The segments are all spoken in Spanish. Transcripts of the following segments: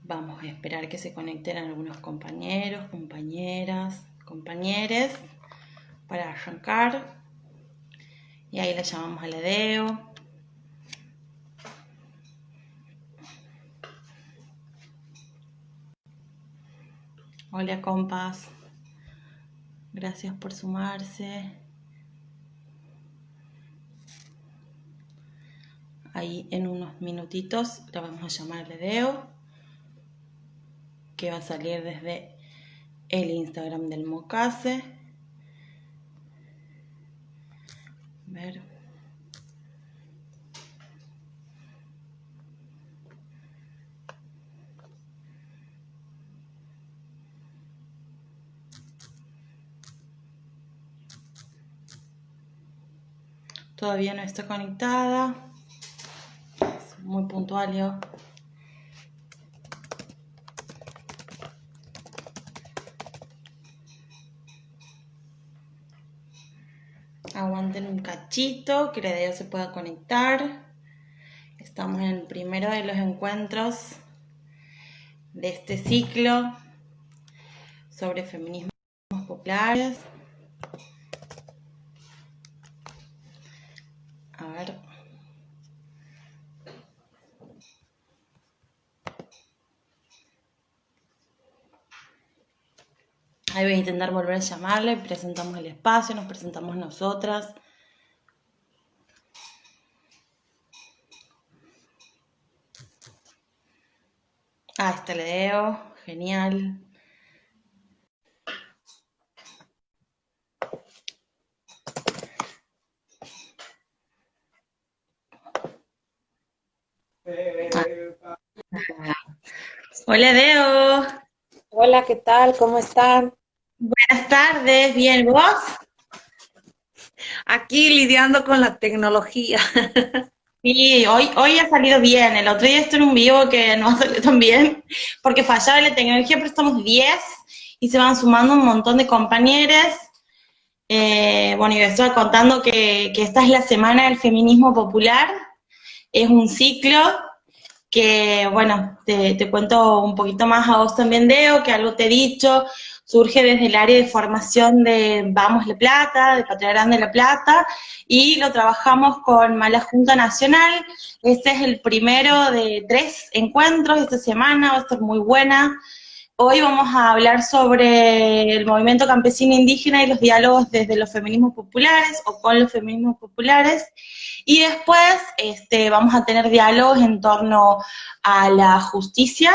Vamos a esperar que se conecten algunos compañeros, compañeras, compañeres para arrancar. Y ahí le llamamos a la Deo. Hola compas, gracias por sumarse. Ahí en unos minutitos la vamos a llamar a la Deo, que va a salir desde el Instagram del Mocase. A ver. Todavía no está conectada. Es muy puntual yo. Aguanten un cachito, que la Deo se pueda conectar. Estamos en el primero de los encuentros de este ciclo sobre feminismos populares. A ver. Ahí voy a intentar volver a llamarle, presentamos el espacio, nos presentamos nosotras. Ah, está la Deo, genial. Hola Deo. Hola, ¿qué tal? ¿Cómo están? Buenas tardes, ¿bien vos? Aquí lidiando con la tecnología. Sí, hoy ha salido bien. El otro día estuve en un vivo que no salió tan bien porque fallaba la tecnología, pero estamos 10 y se van sumando un montón de compañeros. Bueno, y les estaba contando que esta es la Semana del Feminismo Popular. Es un ciclo que, bueno, te cuento un poquito más a vos también, Deo, que algo te he dicho, surge desde el área de formación de Vamos La Plata, de Patria Grande La Plata, y lo trabajamos con Mala Junta Nacional. Este es el primero de 3 encuentros esta semana, va a estar muy buena. Hoy vamos a hablar sobre el movimiento campesino indígena y los diálogos desde los feminismos populares o con los feminismos populares. Y después vamos a tener diálogos en torno a la justicia,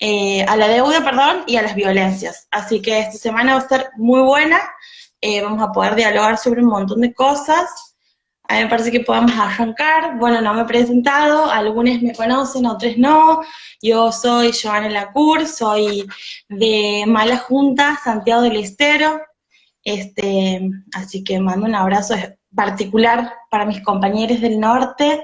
a la deuda, perdón, y a las violencias. Así que esta semana va a estar muy buena. Vamos a poder dialogar sobre un montón de cosas. A mí me parece que podemos arrancar. Bueno, no me he presentado, algunos me conocen, otros no. Yo soy Joana Lacour, soy de Mala Junta, Santiago del Estero. Así que mando un abrazo particular para mis compañeros del norte.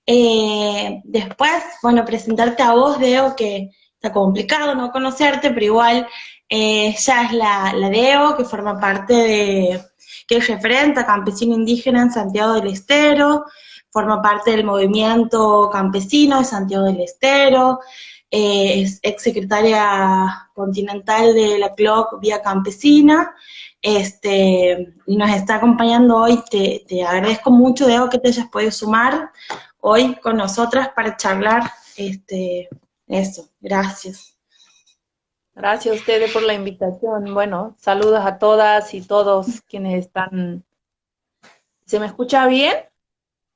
Después, bueno, presentarte a vos, Deo, que está complicado no conocerte, pero igual ya es la Deo, que forma parte que es referente a campesino indígena en Santiago del Estero, forma parte del movimiento campesino de Santiago del Estero, es exsecretaria continental de la CLOC Vía Campesina, y nos está acompañando hoy. Te agradezco mucho, Deo, que te hayas podido sumar hoy con nosotras para charlar. Eso, gracias. Gracias a ustedes por la invitación. Bueno, saludos a todas y todos quienes están. ¿Se me escucha bien?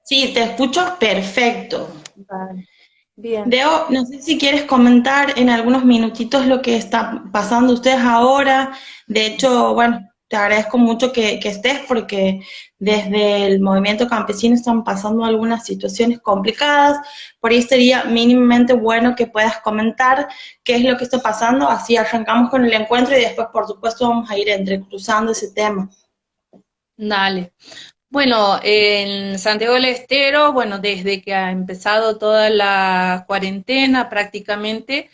Sí, te escucho perfecto. Vale, bien. Deo, no sé si quieres comentar en algunos minutitos lo que está pasando ustedes ahora. De hecho, bueno, te agradezco mucho que estés porque desde el movimiento campesino están pasando algunas situaciones complicadas. Por ahí sería mínimamente bueno que puedas comentar qué es lo que está pasando. Así arrancamos con el encuentro y después, por supuesto, vamos a ir entrecruzando ese tema. Dale. Bueno, en Santiago del Estero, bueno, desde que ha empezado toda la cuarentena prácticamente,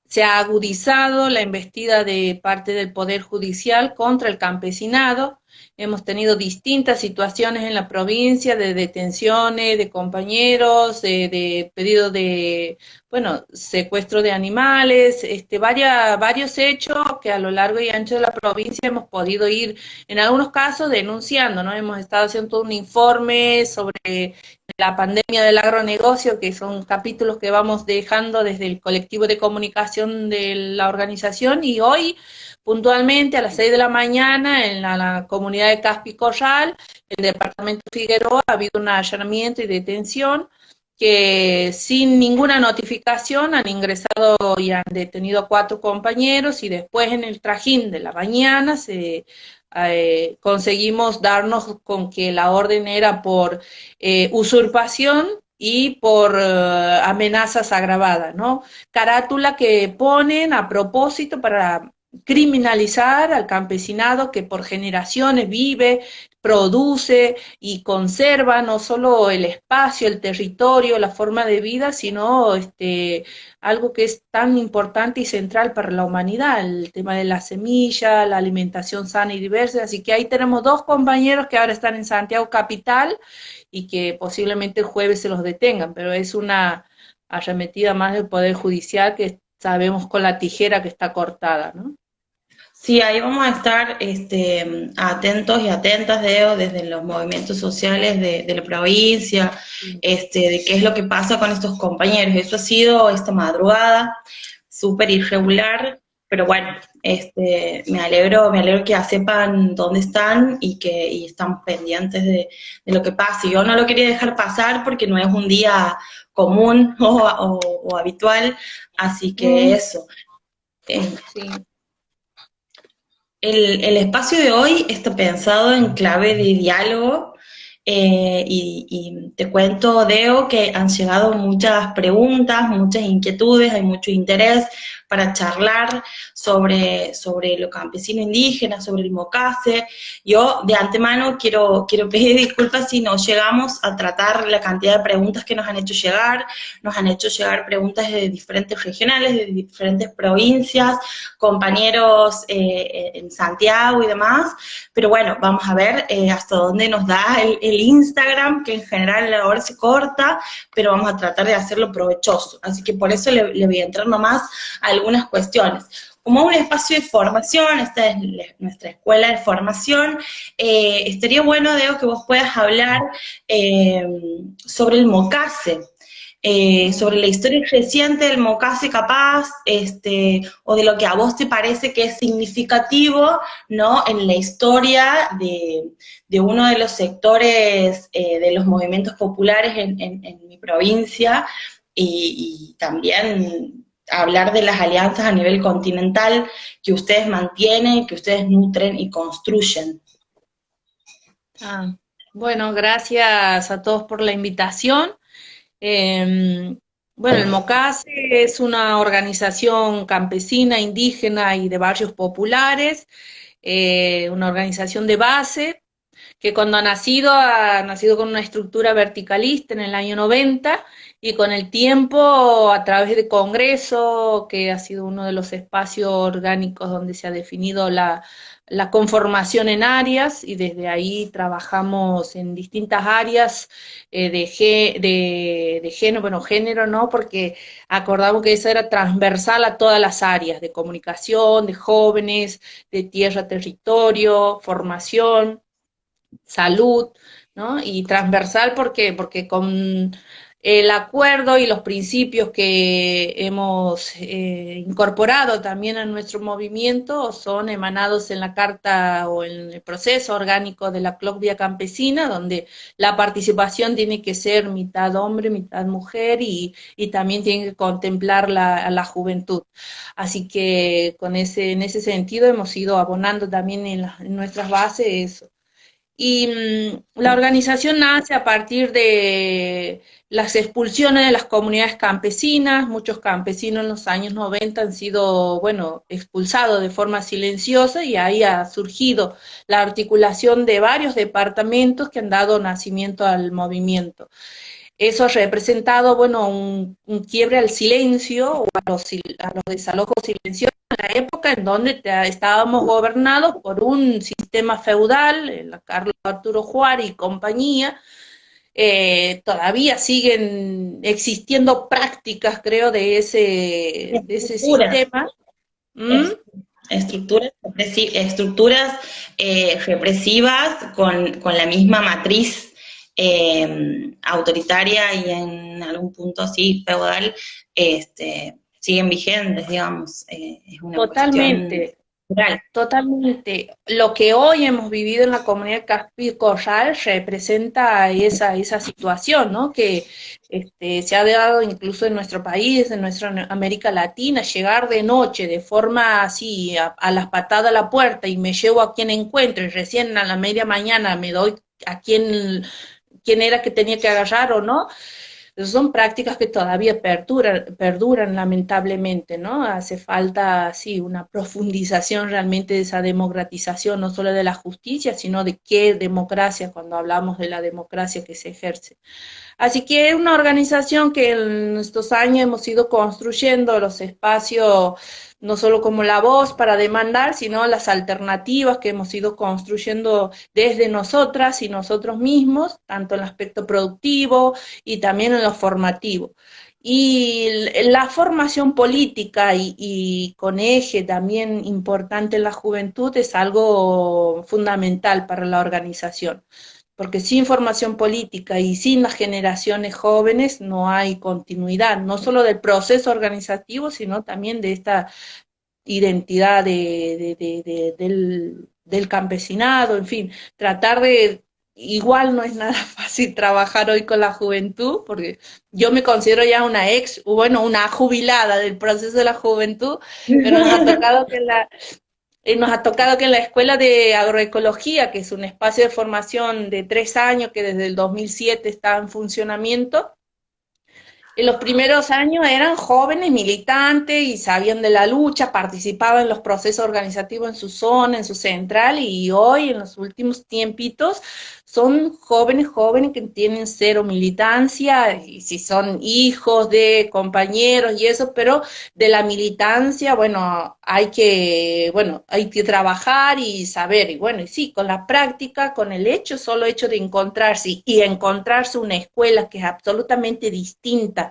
se ha agudizado la embestida de parte del Poder Judicial contra el campesinado. Hemos tenido distintas situaciones en la provincia de detenciones de compañeros, de pedido de bueno, secuestro de animales, varios hechos que a lo largo y ancho de la provincia hemos podido ir, en algunos casos, denunciando, ¿no? Hemos estado haciendo todo un informe sobre la pandemia del agronegocio, que son capítulos que vamos dejando desde el colectivo de comunicación de la organización, y hoy, puntualmente, a las 6 de la mañana, en la comunidad de Caspi Corral, el departamento Figueroa, ha habido un allanamiento y detención que sin ninguna notificación han ingresado y han detenido a 4 compañeros, y después en el trajín de la mañana conseguimos darnos con que la orden era por usurpación y por amenazas agravadas, ¿no? Carátula que ponen a propósito para criminalizar al campesinado que por generaciones vive, produce y conserva no solo el espacio, el territorio, la forma de vida, sino algo que es tan importante y central para la humanidad, el tema de la semilla, la alimentación sana y diversa. Así que ahí tenemos 2 compañeros que ahora están en Santiago Capital y que posiblemente el jueves se los detengan, pero es una arremetida más del Poder Judicial que sabemos con la tijera que está cortada, ¿no? Sí, ahí vamos a estar atentos y atentas, Deo, desde los movimientos sociales de la provincia, de qué es lo que pasa con estos compañeros. Eso ha sido esta madrugada, súper irregular, pero bueno, me alegro que ya sepan dónde están y están pendientes de lo que pasa. Yo no lo quería dejar pasar porque no es un día común o habitual, así que eso. Sí. El espacio de hoy está pensado en clave de diálogo y te cuento, Deo, que han llegado muchas preguntas, muchas inquietudes, hay mucho interés para charlar sobre lo campesino indígena, sobre el mocase. Yo de antemano quiero pedir disculpas si no llegamos a tratar la cantidad de preguntas que nos han hecho llegar preguntas de diferentes regionales, de diferentes provincias, compañeros en Santiago y demás, pero bueno, vamos a ver hasta dónde nos da el Instagram, que en general ahora se corta, pero vamos a tratar de hacerlo provechoso, así que por eso le voy a entrar nomás a algunas cuestiones. Como un espacio de formación, esta es nuestra escuela de formación, estaría bueno, Deo, que vos puedas hablar sobre el mocase, sobre la historia reciente del mocase capaz, o de lo que a vos te parece que es significativo, ¿no?, en la historia de uno de los sectores de los movimientos populares en mi provincia, y también hablar de las alianzas a nivel continental que ustedes mantienen, que ustedes nutren y construyen. Bueno, gracias a todos por la invitación. Bueno, el MOCASE es una organización campesina, indígena y de barrios populares, una organización de base que cuando ha nacido con una estructura verticalista en el año 90 y con el tiempo a través de Congreso, que ha sido uno de los espacios orgánicos donde se ha definido la conformación en áreas, y desde ahí trabajamos en distintas áreas de género, bueno, género no, porque acordamos que eso era transversal a todas las áreas de comunicación, de jóvenes, de tierra, territorio, formación, salud, ¿no? Y transversal, ¿por qué? Porque con el acuerdo y los principios que hemos incorporado también a nuestro movimiento son emanados en la carta o en el proceso orgánico de la CLOC Vía Campesina, donde la participación tiene que ser mitad hombre, mitad mujer, y también tiene que contemplar a la juventud. Así que en ese sentido hemos ido abonando también en nuestras bases eso. Y la organización nace a partir de las expulsiones de las comunidades campesinas. Muchos campesinos en los años 90 han sido, bueno, expulsados de forma silenciosa, y ahí ha surgido la articulación de varios departamentos que han dado nacimiento al movimiento. Eso ha representado, bueno, un quiebre al silencio o a los desalojos silenciosos en la época en donde estábamos gobernados por un sistema feudal, la Carlos Arturo Juárez y compañía, todavía siguen existiendo prácticas, creo, de ese Estructuras, sistema. ¿Mm? es- estructuras represivas con la misma matriz autoritaria y en algún punto sí feudal, siguen vigentes, digamos, es una cuestión Totalmente. cultural. Totalmente. Lo que hoy hemos vivido en la comunidad Caspio-Corral representa esa situación, ¿no? Que se ha dado incluso en nuestro país, en nuestra América Latina, llegar de noche de forma así, a las patadas a la puerta y me llevo a quien encuentro y recién a la media mañana me doy a quién era que tenía que agarrar o no. Son prácticas que todavía perduran lamentablemente, ¿no? Hace falta, sí, una profundización realmente de esa democratización, no solo de la justicia, sino de qué democracia, cuando hablamos de la democracia que se ejerce. Así que es una organización que en estos años hemos ido construyendo los espacios, no solo como la voz para demandar, sino las alternativas que hemos ido construyendo desde nosotras y nosotros mismos, tanto en el aspecto productivo y también en lo formativo. Y la formación política y con eje también importante en la juventud es algo fundamental para la organización, porque sin formación política y sin las generaciones jóvenes no hay continuidad, no solo del proceso organizativo, sino también de esta identidad del campesinado, en fin, tratar de... Igual no es nada fácil trabajar hoy con la juventud, porque yo me considero ya una ex, bueno, una jubilada del proceso de la juventud, pero nos ha tocado que en la Escuela de Agroecología, que es un espacio de formación de 3 años que desde el 2007 está en funcionamiento, en los primeros años eran jóvenes militantes y sabían de la lucha, participaban en los procesos organizativos en su zona, en su central, y hoy, en los últimos tiempitos, son jóvenes que tienen cero militancia, y si son hijos de compañeros y eso, pero de la militancia, bueno, hay que trabajar y saber, y bueno, y sí, con la práctica, con el solo hecho de encontrarse y encontrarse una escuela que es absolutamente distinta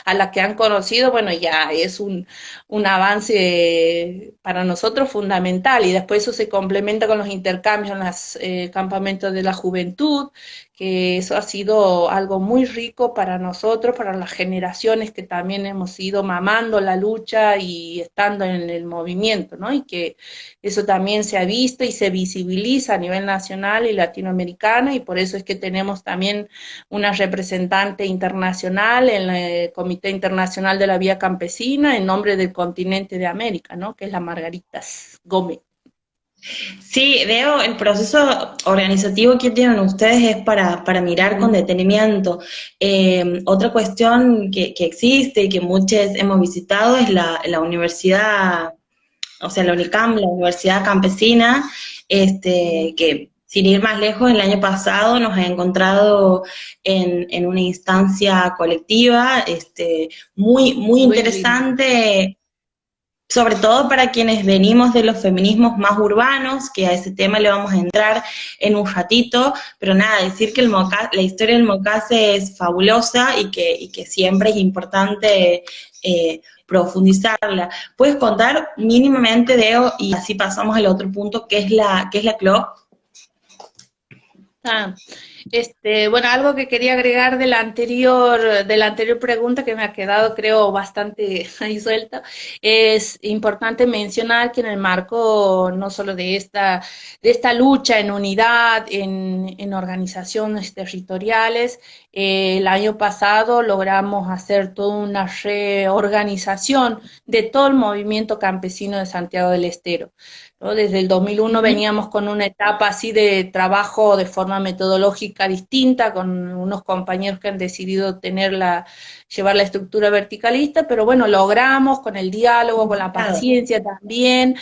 a la que han conocido, bueno, ya es un avance para nosotros fundamental y después eso se complementa con los intercambios en los campamentos de la juventud, que eso ha sido algo muy rico para nosotros, para las generaciones que también hemos ido mamando la lucha y estando en el movimiento, ¿no? Y que eso también se ha visto y se visibiliza a nivel nacional y latinoamericano y por eso es que tenemos también una representante internacional en el Comité Internacional de la Vía Campesina en nombre del continente de América, ¿no? Que es la Margaritas Gómez. Sí, veo el proceso organizativo que tienen ustedes es para mirar con detenimiento. Otra cuestión que existe y que muchos hemos visitado es la universidad, o sea, la UNICAM, la Universidad Campesina, que sin ir más lejos, el año pasado nos ha encontrado en una instancia colectiva, muy Muy lindo. interesante, sobre todo para quienes venimos de los feminismos más urbanos, que a ese tema le vamos a entrar en un ratito, pero nada, decir que la historia del Mocase es fabulosa y que siempre es importante profundizarla. ¿Puedes contar mínimamente, Deo, y así pasamos al otro punto, qué es la CLOC? Ah, bueno, algo que quería agregar de la anterior pregunta que me ha quedado, creo, bastante ahí suelta, es importante mencionar que en el marco no solo de esta lucha en unidad, en organizaciones territoriales, el año pasado logramos hacer toda una reorganización de todo el movimiento campesino de Santiago del Estero, ¿no? Desde el 2001 Ujú. veníamos con una etapa así de trabajo de forma metodológica distinta, con unos compañeros que han decidido llevar la estructura verticalista, pero bueno, logramos con el diálogo, con la Claro. paciencia también,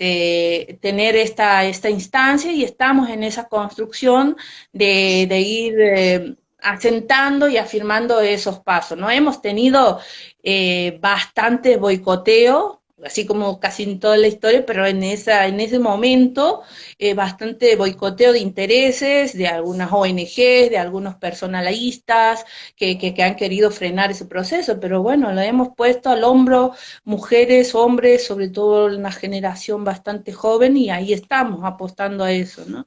tener esta instancia y estamos en esa construcción de ir asentando y afirmando esos pasos, ¿no? Hemos tenido bastante boicoteo, así como casi en toda la historia, pero en ese momento bastante boicoteo de intereses de algunas ONGs, de algunos personalistas que han querido frenar ese proceso, pero bueno, lo hemos puesto al hombro mujeres, hombres, sobre todo una generación bastante joven, y ahí estamos apostando a eso, ¿no?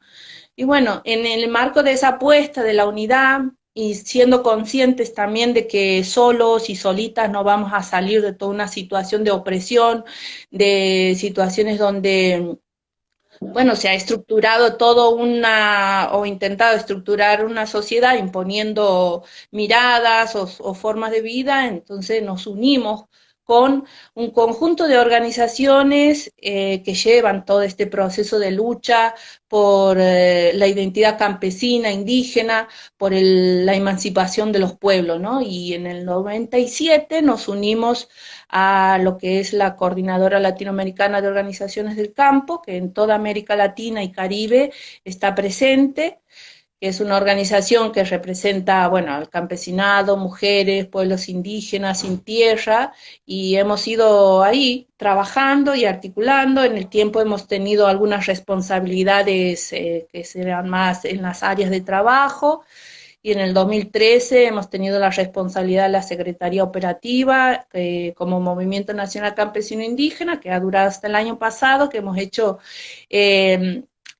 Y bueno, en el marco de esa apuesta de la unidad y siendo conscientes también de que solos y solitas no vamos a salir de toda una situación de opresión, de situaciones donde, bueno, se ha estructurado todo o intentado estructurar una sociedad imponiendo miradas o formas de vida, entonces nos unimos con un conjunto de organizaciones que llevan todo este proceso de lucha por la identidad campesina, indígena, por la emancipación de los pueblos, ¿no? Y en el 97 nos unimos a lo que es la Coordinadora Latinoamericana de Organizaciones del Campo, que en toda América Latina y Caribe está presente, que es una organización que representa, bueno, al campesinado, mujeres, pueblos indígenas sin tierra, y hemos ido ahí trabajando y articulando. En el tiempo hemos tenido algunas responsabilidades que serán más en las áreas de trabajo, y en el 2013 hemos tenido la responsabilidad de la Secretaría Operativa como Movimiento Nacional Campesino Indígena, que ha durado hasta el año pasado, que hemos hecho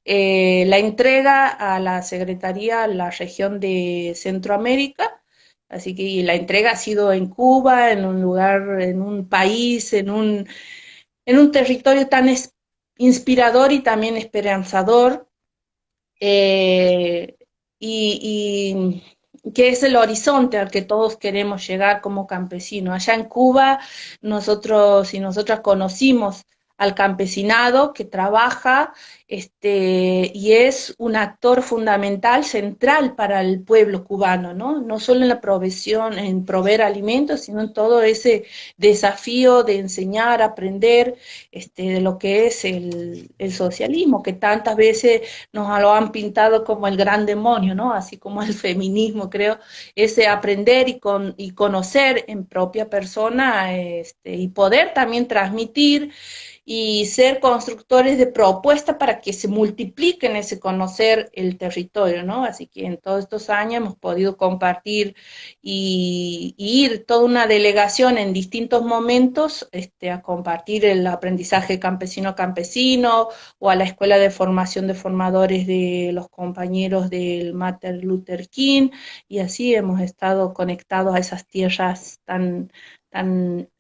eh, la entrega a la Secretaría, la región de Centroamérica. Así que la entrega ha sido en Cuba, en un lugar, en un país, en un territorio tan inspirador y también esperanzador, eh, y que es el horizonte al que todos queremos llegar como campesinos. Allá en Cuba, nosotros y nosotras conocimos al campesinado que trabaja y es un actor fundamental, central para el pueblo cubano, ¿no? No solo en la provisión, en proveer alimentos, sino en todo ese desafío de enseñar, aprender de lo que es el socialismo, que tantas veces nos lo han pintado como el gran demonio, ¿no? Así como el feminismo, creo, ese aprender y conocer en propia persona, y poder también transmitir y ser constructores de propuestas para que se multipliquen ese conocer el territorio, ¿no? Así que en todos estos años hemos podido compartir y ir toda una delegación en distintos momentos a compartir el aprendizaje campesino a campesino, o a la escuela de formación de formadores de los compañeros del Martin Luther King, y así hemos estado conectados a esas tierras tan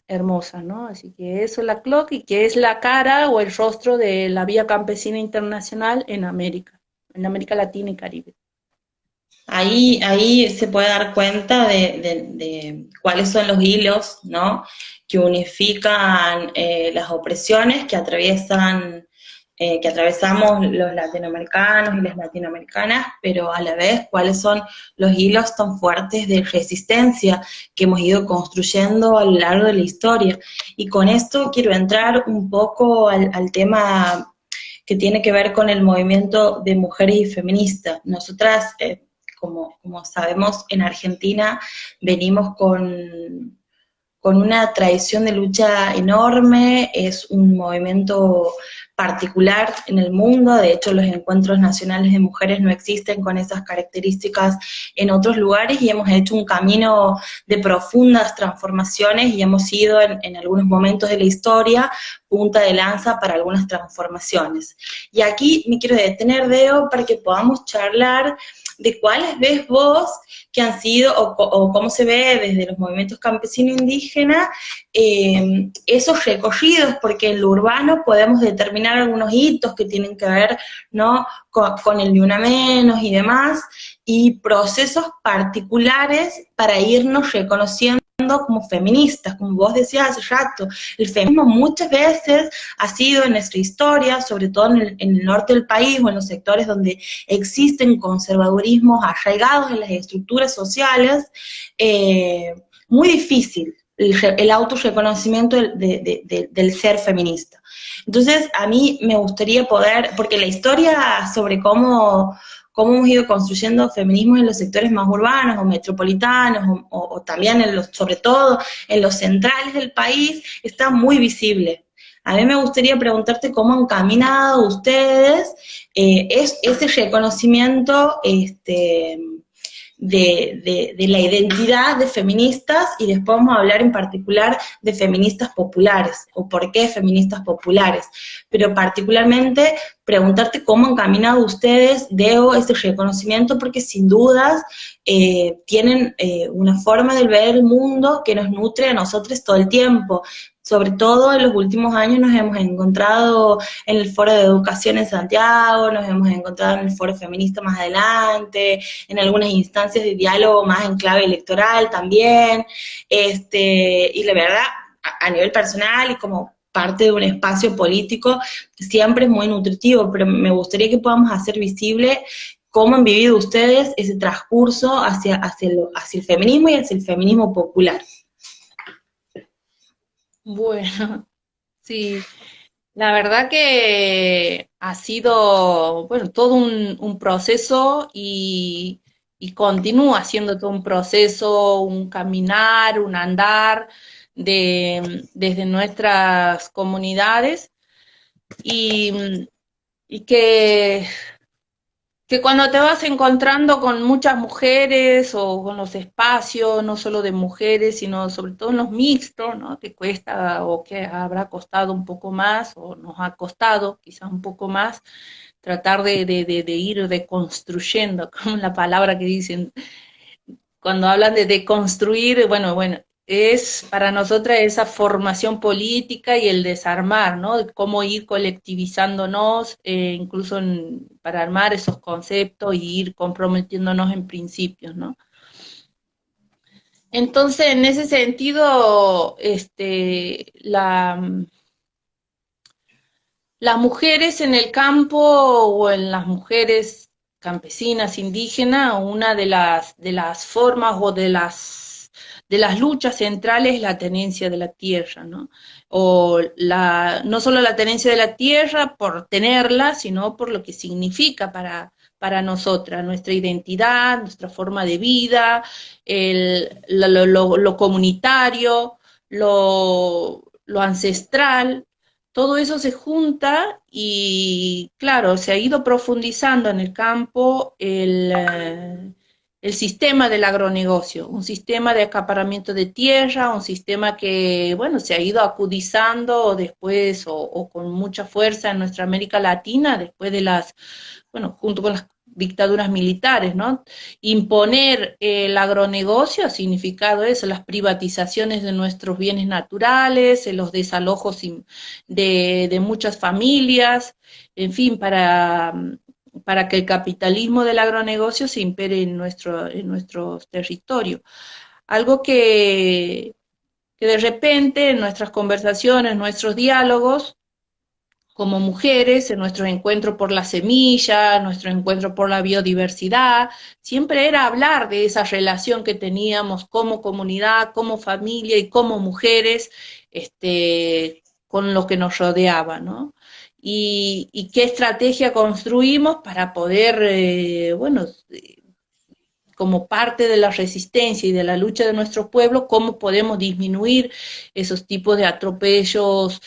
hermosas, ¿no? Así que eso es la CLOC, y que es la cara o el rostro de la Vía Campesina Internacional en América Latina y Caribe. Ahí se puede dar cuenta de cuáles son los hilos, ¿no? Que unifican las opresiones que atravesamos los latinoamericanos y las latinoamericanas, pero a la vez cuáles son los hilos tan fuertes de resistencia que hemos ido construyendo a lo largo de la historia. Y con esto quiero entrar un poco al tema que tiene que ver con el movimiento de mujeres y feministas. Nosotras, como sabemos, en Argentina venimos con una tradición de lucha enorme, es un movimiento particular en el mundo. De hecho los encuentros nacionales de mujeres no existen con esas características en otros lugares, y hemos hecho un camino de profundas transformaciones, y hemos sido en algunos momentos de la historia punta de lanza para algunas transformaciones. Y aquí me quiero detener, Deo, para que podamos charlar de cuáles ves vos que han sido, o cómo se ve desde los movimientos campesinos indígenas, esos recorridos, porque en lo urbano podemos determinar algunos hitos que tienen que ver, ¿no?, con el Ni Una Menos y demás, y procesos particulares para irnos reconociendo como feministas, como vos decías hace rato. El feminismo muchas veces ha sido en nuestra historia, sobre todo en el norte del país o en los sectores donde existen conservadurismos arraigados en las estructuras sociales, muy difícil el autorreconocimiento del ser feminista. Entonces, a mí me gustaría poder, porque la historia sobre cómo hemos ido construyendo feminismos en los sectores más urbanos o metropolitanos, o también sobre todo en los centrales del país, está muy visible. A mí me gustaría preguntarte cómo han caminado ustedes es ese reconocimiento de la identidad de feministas, y después vamos a hablar en particular de feministas populares, o por qué feministas populares, pero particularmente preguntarte cómo han caminado ustedes, Deo, ese reconocimiento, porque sin dudas tienen una forma de ver el mundo que nos nutre a nosotros todo el tiempo. Sobre todo en los últimos años nos hemos encontrado en el Foro de Educación en Santiago, nos hemos encontrado en el Foro Feminista más adelante, en algunas instancias de diálogo más en clave electoral también, y la verdad, a nivel personal y como parte de un espacio político, siempre es muy nutritivo, pero me gustaría que podamos hacer visible cómo han vivido ustedes ese transcurso hacia el feminismo y hacia el feminismo popular. Bueno, sí, la verdad que ha sido, bueno, todo un proceso y continúa siendo todo un proceso, un caminar, un andar desde nuestras comunidades y, y que cuando te vas encontrando con muchas mujeres o con los espacios, no solo de mujeres, sino sobre todo en los mixtos, ¿no? Que cuesta o que habrá costado un poco más o nos ha costado quizás un poco más tratar de ir deconstruyendo, como la palabra que dicen, cuando hablan de deconstruir, bueno, es para nosotras esa formación política y el desarmar, ¿no? De cómo ir colectivizándonos, incluso para armar esos conceptos y ir comprometiéndonos en principios, ¿no? Entonces, en ese sentido, las mujeres en el campo o en las mujeres campesinas, indígenas, una de las formas o de las luchas centrales es la tenencia de la tierra, ¿no? No solo la tenencia de la tierra por tenerla, sino por lo que significa para nosotras, nuestra identidad, nuestra forma de vida, lo comunitario, lo ancestral, todo eso se junta y, claro, se ha ido profundizando en el campo el sistema del agronegocio, un sistema de acaparamiento de tierra, un sistema que, bueno, se ha ido acudizando después o con mucha fuerza en nuestra América Latina, después de bueno, junto con las dictaduras militares, ¿no? Imponer el agronegocio ha significado eso, las privatizaciones de nuestros bienes naturales, los desalojos de muchas familias, en fin, para que el capitalismo del agronegocio se impere en nuestros territorios. Algo que de repente en nuestras conversaciones, nuestros diálogos, como mujeres, en nuestro encuentro por la semilla, nuestro encuentro por la biodiversidad, siempre era hablar de esa relación que teníamos como comunidad, como familia y como mujeres, con lo que nos rodeaba, ¿no? Y qué estrategia construimos para poder, bueno, como parte de la resistencia y de la lucha de nuestro pueblo, cómo podemos disminuir esos tipos de atropellos,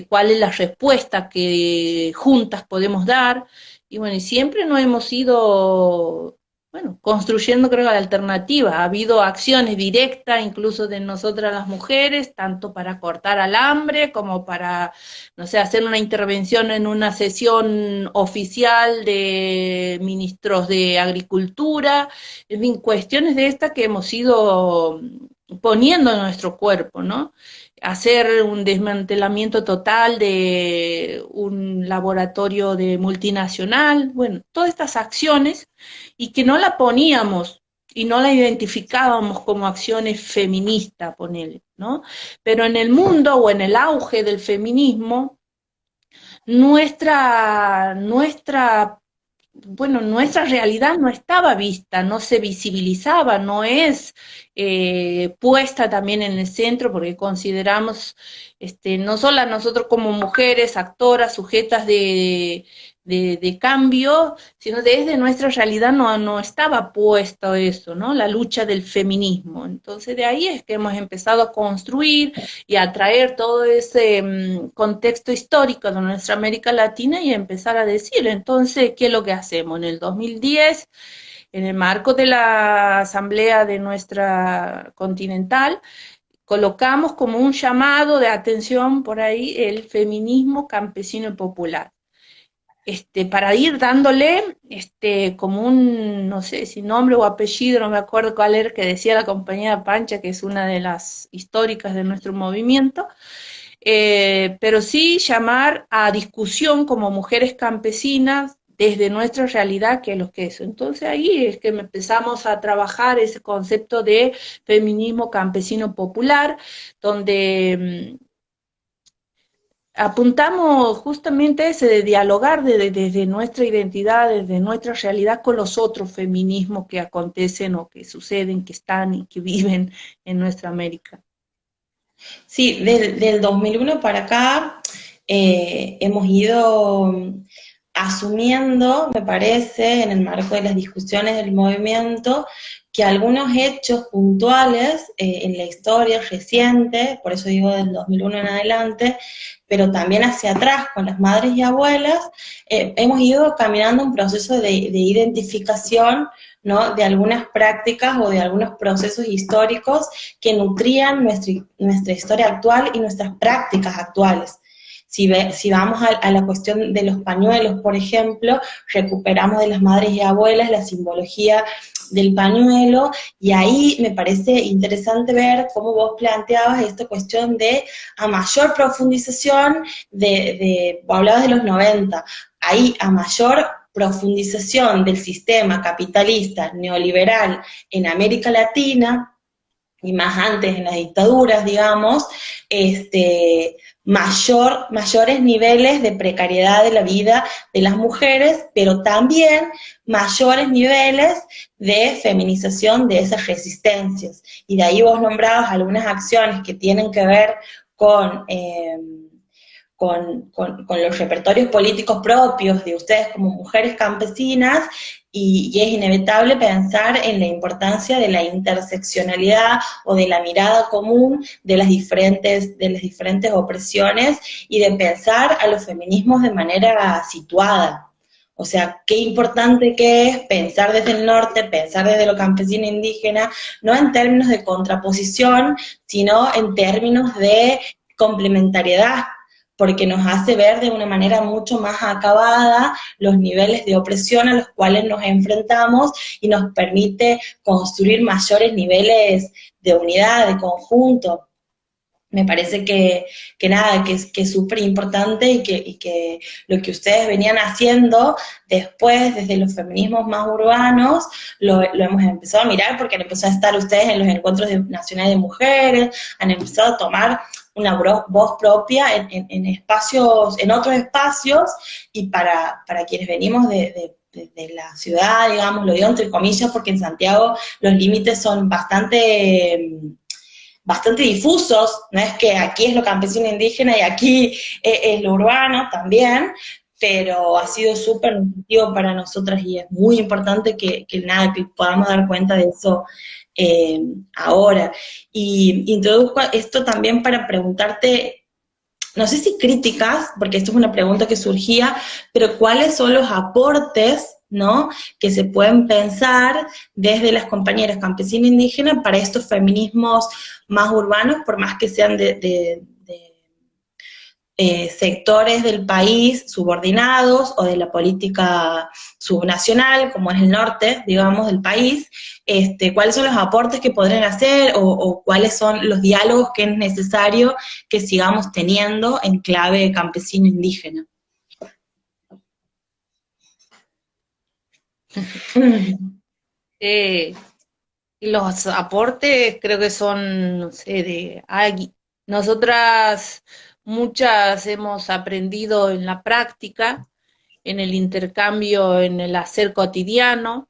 cuál es la respuesta que juntas podemos dar. Y bueno, y siempre nos hemos ido, bueno, construyendo, creo, la alternativa. Ha habido acciones directas, incluso de nosotras las mujeres, tanto para cortar alambre como para, no sé, hacer una intervención en una sesión oficial de ministros de Agricultura, en fin, cuestiones de estas que hemos ido poniendo en nuestro cuerpo, ¿no? Hacer un desmantelamiento total de un laboratorio de multinacional, bueno, todas estas acciones y que no la poníamos y no la identificábamos como acciones feministas, ponele, ¿no? Pero en el mundo o en el auge del feminismo, nuestra bueno, nuestra realidad no estaba vista, no se visibilizaba, no es puesta también en el centro, porque consideramos, no solo a nosotros como mujeres, actoras, sujetas de cambio, sino desde nuestra realidad no estaba puesto eso, ¿no? La lucha del feminismo. Entonces de ahí es que hemos empezado a construir y a traer todo ese contexto histórico de nuestra América Latina y a empezar a decir, entonces, ¿qué es lo que hacemos? En el 2010, en el marco de la asamblea de nuestra continental, colocamos como un llamado de atención por ahí el feminismo campesino y popular. Para ir dándole como un, no sé si nombre o apellido, no me acuerdo cuál era, que decía la compañera Pancha, que es una de las históricas de nuestro movimiento, pero sí llamar a discusión como mujeres campesinas desde nuestra realidad, que es lo que es. Entonces ahí es que empezamos a trabajar ese concepto de feminismo campesino popular, donde apuntamos justamente a ese de dialogar desde nuestra identidad, desde nuestra realidad con los otros feminismos que acontecen o que suceden, que están y que viven en nuestra América. Sí, del 2001 para acá hemos ido asumiendo, me parece, en el marco de las discusiones del movimiento, que algunos hechos puntuales en la historia reciente, por eso digo del 2001 en adelante, pero también hacia atrás con las madres y abuelas, hemos ido caminando un proceso de identificación, ¿no?, de algunas prácticas o de algunos procesos históricos que nutrían nuestra historia actual y nuestras prácticas actuales. Si vamos a la cuestión de los pañuelos, por ejemplo, recuperamos de las madres y abuelas la simbología del pañuelo, y ahí me parece interesante ver cómo vos planteabas esta cuestión de a mayor profundización, hablabas de los 90, ahí a mayor profundización del sistema capitalista neoliberal en América Latina, y más antes en las dictaduras, digamos, mayores niveles de precariedad de la vida de las mujeres, pero también mayores niveles de feminización de esas resistencias. Y de ahí vos nombrabas algunas acciones que tienen que ver con los repertorios políticos propios de ustedes como mujeres campesinas, y es inevitable pensar en la importancia de la interseccionalidad o de la mirada común de las diferentes opresiones, y de pensar a los feminismos de manera situada. O sea, qué importante que es pensar desde el norte, pensar desde lo campesino indígena, no en términos de contraposición, sino en términos de complementariedad, porque nos hace ver de una manera mucho más acabada los niveles de opresión a los cuales nos enfrentamos, y nos permite construir mayores niveles de unidad, de conjunto. Me parece nada, que es súper importante, y que lo que ustedes venían haciendo después, desde los feminismos más urbanos, lo hemos empezado a mirar, porque han empezado a estar ustedes en los encuentros nacionales de mujeres, han empezado a tomar una voz propia en espacios, en otros espacios, y para quienes venimos de la ciudad, digamos, lo digo entre comillas, porque en Santiago los límites son bastante difusos, no es que aquí es lo campesino indígena y aquí es lo urbano también, pero ha sido súper nutritivo para nosotras, y es muy importante que podamos dar cuenta de eso ahora. Y introduzco esto también para preguntarte, no sé si críticas, porque esto es una pregunta que surgía, pero ¿cuáles son los aportes, ¿no?, que se pueden pensar desde las compañeras campesinas indígenas para estos feminismos más urbanos, por más que sean de sectores del país subordinados o de la política subnacional, como es el norte, digamos, del país? ¿Cuáles son los aportes que podrían hacer, o cuáles son los diálogos que es necesario que sigamos teniendo en clave campesino-indígena? Los aportes creo que son, no sé, nosotras muchas hemos aprendido en la práctica, en el intercambio, en el hacer cotidiano.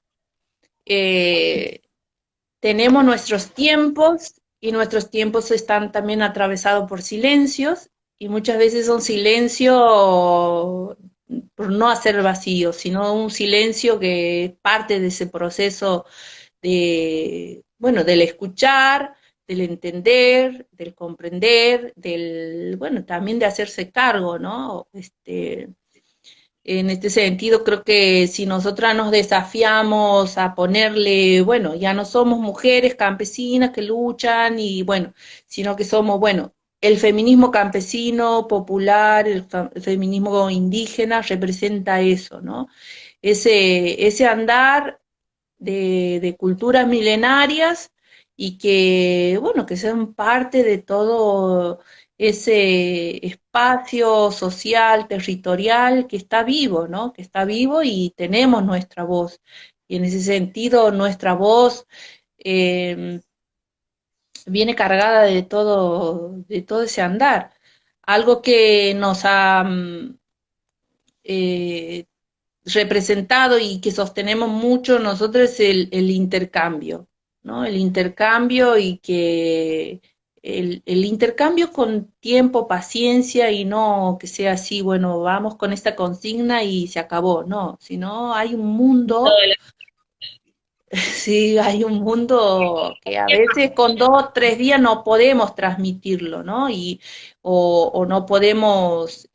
Tenemos nuestros tiempos, y nuestros tiempos están también atravesados por silencios, y muchas veces son silencios por no hacer vacío, sino un silencio que es parte de ese proceso de, bueno, del escuchar, del entender, del comprender, bueno, también de hacerse cargo, ¿no? En este sentido, creo que si nosotras nos desafiamos a ponerle, bueno, ya no somos mujeres campesinas que luchan y bueno, sino que somos, bueno, el feminismo campesino, popular, el feminismo indígena representa eso, ¿no? Ese andar de culturas milenarias y que, bueno, que sean parte de todo ese espacio social, territorial que está vivo, ¿no? Que está vivo y tenemos nuestra voz. Y en ese sentido, nuestra voz eh, viene cargada de todo ese andar. Algo que nos ha eh, representado y que sostenemos mucho nosotros es el intercambio, ¿no? El intercambio y que el intercambio con tiempo, paciencia y no que sea así, bueno, vamos con esta consigna y se acabó, no, sino hay un mundo, sí, hay un mundo que a veces con 2, 3 días no podemos transmitirlo, ¿no? O no podemos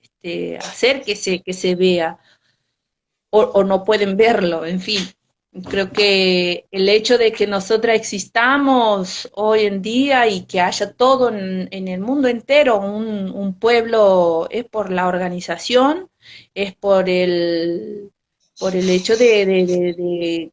hacer que se vea o no pueden verlo, en fin. Creo que el hecho de que nosotras existamos hoy en día y que haya todo en el mundo entero, un pueblo, es por la organización, es por el hecho de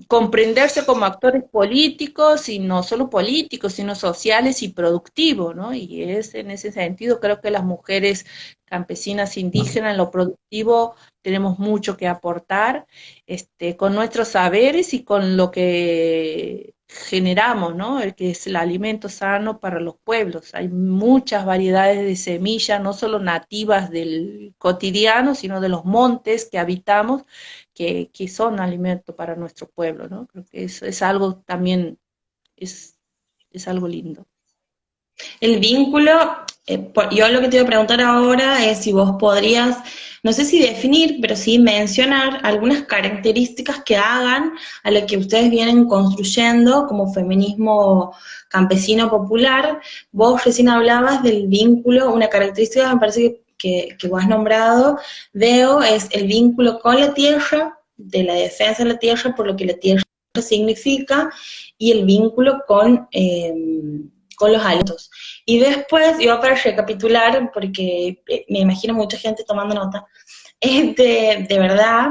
comprenderse como actores políticos y no solo políticos, sino sociales y productivos, ¿no? Y es en ese sentido, creo que las mujeres campesinas indígenas en lo productivo tenemos mucho que aportar, con nuestros saberes y con lo que generamos, ¿no? El que es el alimento sano para los pueblos. Hay muchas variedades de semillas, no solo nativas del cotidiano, sino de los montes que habitamos, que son alimento para nuestro pueblo, ¿no? Creo que es algo también, es, es algo lindo. El vínculo, yo lo que te voy a preguntar ahora es si vos podrías, no sé si definir, pero sí mencionar algunas características que hagan a lo que ustedes vienen construyendo como feminismo campesino popular. Vos recién hablabas del vínculo, una característica me parece que vos has nombrado, veo, es el vínculo con la tierra, de la defensa de la tierra, por lo que la tierra significa, y el vínculo con los alimentos. Y después, yo para recapitular, porque me imagino mucha gente tomando nota, de verdad,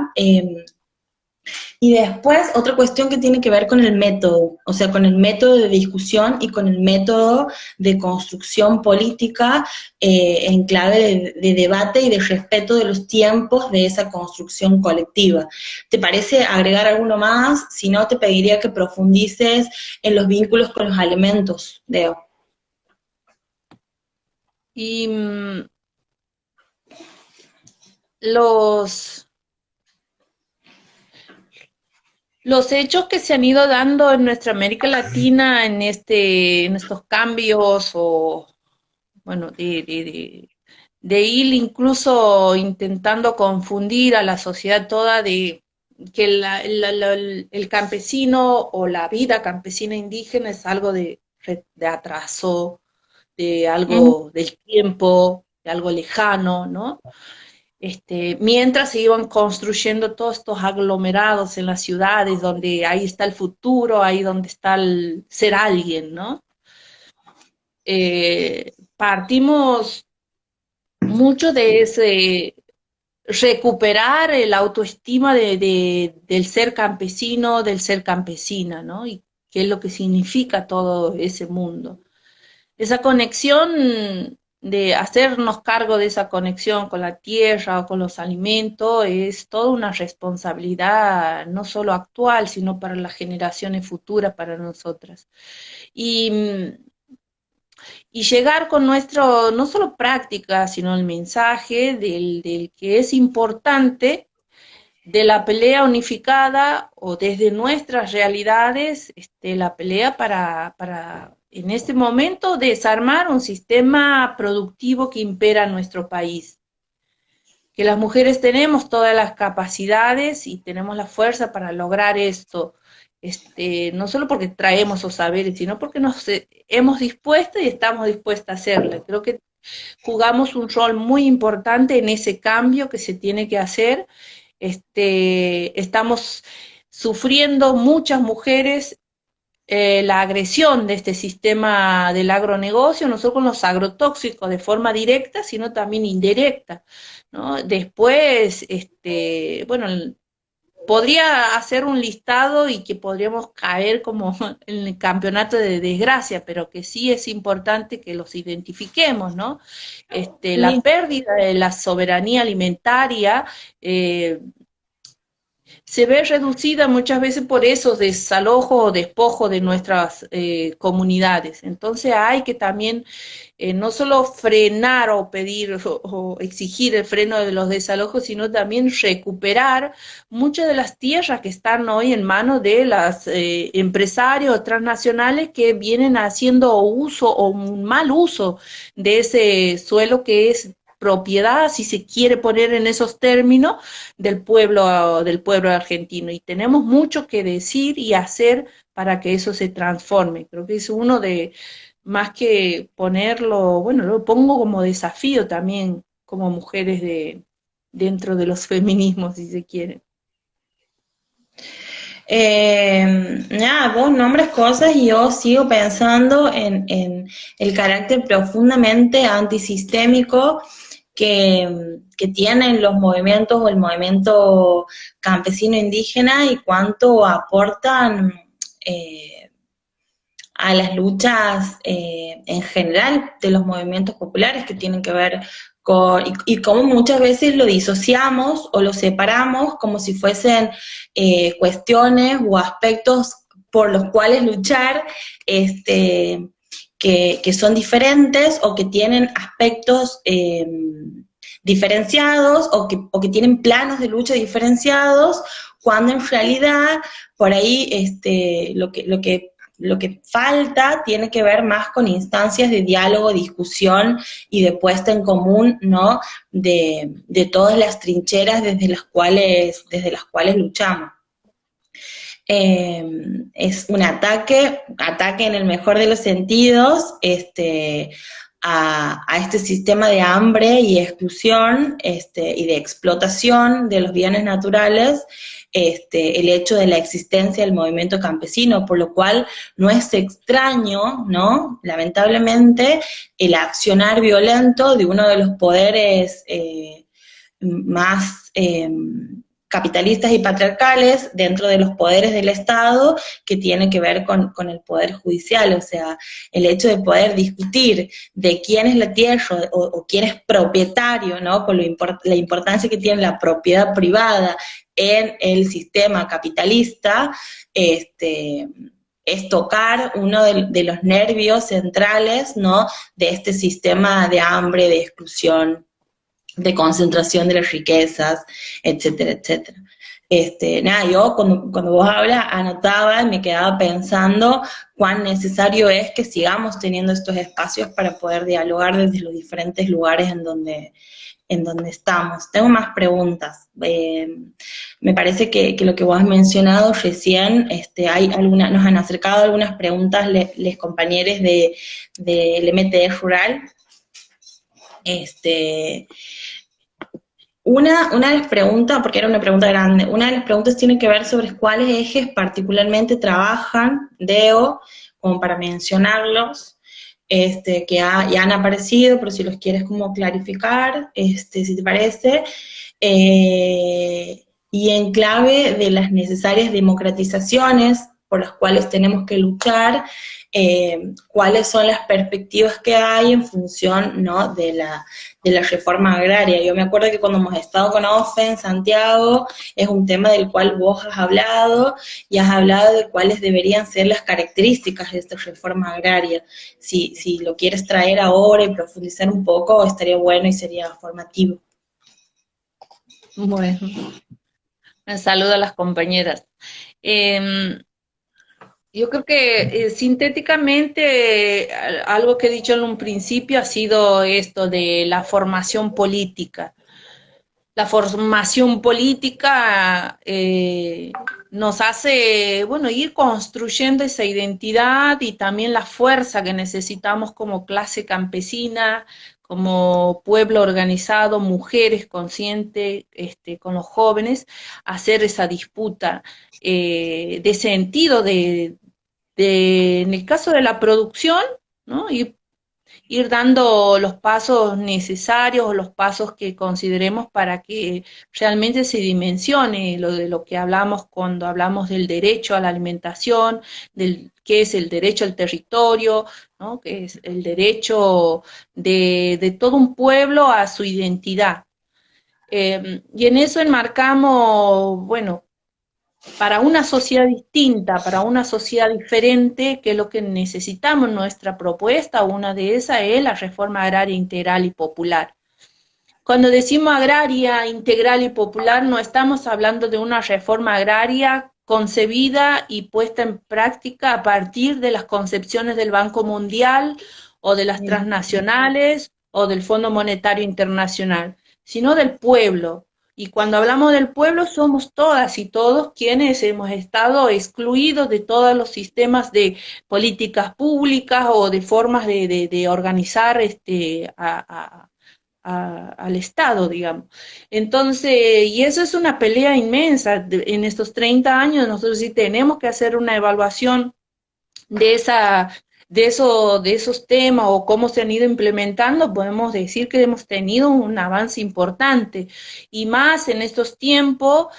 y después otra cuestión que tiene que ver con el método, o sea, con el método de discusión y con el método de construcción política en clave de debate y de respeto de los tiempos de esa construcción colectiva. ¿Te parece agregar alguno más? Si no, te pediría que profundices en los vínculos con los alimentos, Deo. Y los, los hechos que se han ido dando en nuestra América Latina en estos cambios o, bueno, de ir incluso intentando confundir a la sociedad toda de que el campesino o la vida campesina indígena es algo de atraso, de algo del tiempo, de algo lejano, ¿no? Mientras se iban construyendo todos estos aglomerados en las ciudades, donde ahí está el futuro, ahí donde está el ser alguien, ¿no? Partimos mucho de ese recuperar el autoestima del ser campesino, del ser campesina, ¿no? Y qué es lo que significa todo ese mundo. Esa conexión de hacernos cargo de esa conexión con la tierra o con los alimentos es toda una responsabilidad, no solo actual, sino para las generaciones futuras, para nosotras. Y, y llegar con nuestro, no solo práctica, sino el mensaje del que es importante de la pelea unificada o desde nuestras realidades, la pelea para en este momento desarmar un sistema productivo que impera en nuestro país, que las mujeres tenemos todas las capacidades y tenemos la fuerza para lograr esto. No solo porque traemos los saberes, sino porque nos hemos dispuesto y estamos dispuestas a hacerlo. Creo que jugamos un rol muy importante en ese cambio que se tiene que hacer. Estamos sufriendo muchas mujeres la agresión de este sistema del agronegocio, no solo con los agrotóxicos de forma directa, sino también indirecta, ¿no? Después, bueno, podría hacer un listado y que podríamos caer como en el campeonato de desgracia, pero que sí es importante que los identifiquemos, ¿no? La Sí. pérdida de la soberanía alimentaria se ve reducida muchas veces por esos desalojos o despojos de nuestras comunidades. Entonces hay que también no solo frenar o pedir o exigir el freno de los desalojos, sino también recuperar muchas de las tierras que están hoy en manos de los empresarios transnacionales que vienen haciendo uso o un mal uso de ese suelo que es propiedad, si se quiere poner en esos términos, del pueblo argentino. Y tenemos mucho que decir y hacer para que eso se transforme. Creo que es uno de, más que ponerlo, bueno, lo pongo como desafío también como mujeres dentro de los feminismos, si se quiere. Nada, vos nombres cosas y yo sigo pensando en el carácter profundamente antisistémico que tienen los movimientos o el movimiento campesino indígena y cuánto aportan a las luchas en general de los movimientos populares que tienen que ver con, y cómo muchas veces lo disociamos o lo separamos como si fuesen cuestiones o aspectos por los cuales luchar, que son diferentes o que tienen aspectos diferenciados o que tienen planos de lucha diferenciados, cuando en realidad por ahí lo que falta tiene que ver más con instancias de diálogo, discusión y de puesta en común, ¿no? De todas las trincheras desde las cuales luchamos. Es un ataque en el mejor de los sentidos, a este sistema de hambre y exclusión, y de explotación de los bienes naturales, el hecho de la existencia del movimiento campesino, por lo cual no es extraño, ¿no? Lamentablemente, el accionar violento de uno de los poderes más capitalistas y patriarcales dentro de los poderes del Estado, que tiene que ver con el poder judicial. O sea, el hecho de poder discutir de quién es la tierra o quién es propietario, ¿no? Con la importancia que tiene la propiedad privada en el sistema capitalista, es tocar uno de los nervios centrales, ¿no? De este sistema de hambre, de exclusión, de concentración de las riquezas, etcétera, etcétera. Nada, yo cuando vos hablas anotaba y me quedaba pensando cuán necesario es que sigamos teniendo estos espacios para poder dialogar desde los diferentes lugares en donde estamos. Tengo más preguntas. Me parece que lo que vos has mencionado recién, nos han acercado algunas preguntas les compañeros del MTE Rural. Una de las preguntas, porque era una pregunta grande, una de las preguntas tiene que ver sobre cuáles ejes particularmente trabajan DEO, como para mencionarlos, que ya han aparecido, pero si los quieres como clarificar, si te parece, y en clave de las necesarias democratizaciones por las cuales tenemos que luchar, cuáles son las perspectivas que hay en función, ¿no? de la reforma agraria. Yo me acuerdo que cuando hemos estado con OFE en Santiago, es un tema del cual vos has hablado, y has hablado de cuáles deberían ser las características de esta reforma agraria. Si lo quieres traer ahora y profundizar un poco, estaría bueno y sería formativo. Bueno, un saludo a las compañeras. Yo creo que sintéticamente algo que he dicho en un principio ha sido esto de la formación política. la formación política nos hace, bueno, ir construyendo esa identidad y también la fuerza que necesitamos como clase campesina, como pueblo organizado, mujeres conscientes, con los jóvenes, hacer esa disputa de sentido en el caso de la producción, ¿no? Ir dando los pasos necesarios o los pasos que consideremos para que realmente se dimensione lo de lo que hablamos cuando hablamos del derecho a la alimentación, del qué es el derecho al territorio, ¿no? Que es el derecho de todo un pueblo a su identidad. Y en eso enmarcamos, bueno, para una sociedad distinta, para una sociedad diferente, que es lo que necesitamos en nuestra propuesta, una de esas es la reforma agraria integral y popular. Cuando decimos agraria integral y popular, no estamos hablando de una reforma agraria concebida y puesta en práctica a partir de las concepciones del Banco Mundial o de las transnacionales o del Fondo Monetario Internacional, sino del pueblo. Y cuando hablamos del pueblo, somos todas y todos quienes hemos estado excluidos de todos los sistemas de políticas públicas o de formas de organizar al Estado, digamos. Entonces, y eso es una pelea inmensa. En estos 30 años nosotros sí tenemos que hacer una evaluación de de esos temas o cómo se han ido implementando. Podemos decir que hemos tenido un avance importante y más en estos tiempos,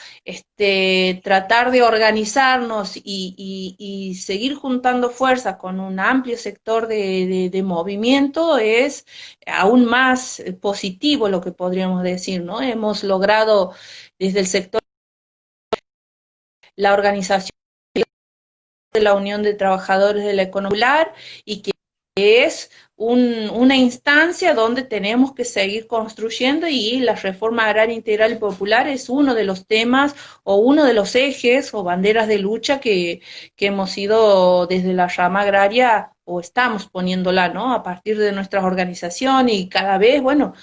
tratar de organizarnos y seguir juntando fuerza con un amplio sector de movimiento es aún más positivo lo que podríamos decir, ¿no? Hemos logrado desde el sector la organización de la Unión de Trabajadores de la Economía y que es una instancia donde tenemos que seguir construyendo, y la reforma agraria integral y popular es uno de los temas o uno de los ejes o banderas de lucha que hemos ido desde la rama agraria o estamos poniéndola, ¿no? A partir de nuestras organizaciones y cada vez, bueno,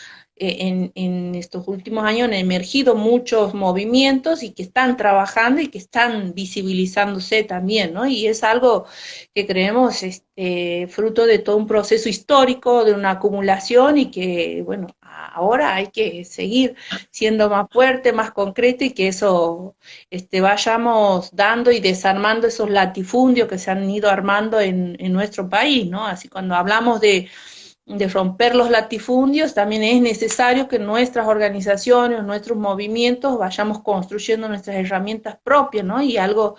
en estos últimos años han emergido muchos movimientos y que están trabajando y que están visibilizándose también, ¿no? Y es algo que creemos fruto de todo un proceso histórico, de una acumulación y que, bueno, ahora hay que seguir siendo más fuerte, más concreto y que eso vayamos dando y desarmando esos latifundios que se han ido armando en nuestro país, ¿no? Así cuando hablamos de romper los latifundios, también es necesario que nuestras organizaciones, nuestros movimientos, vayamos construyendo nuestras herramientas propias, ¿no? Y algo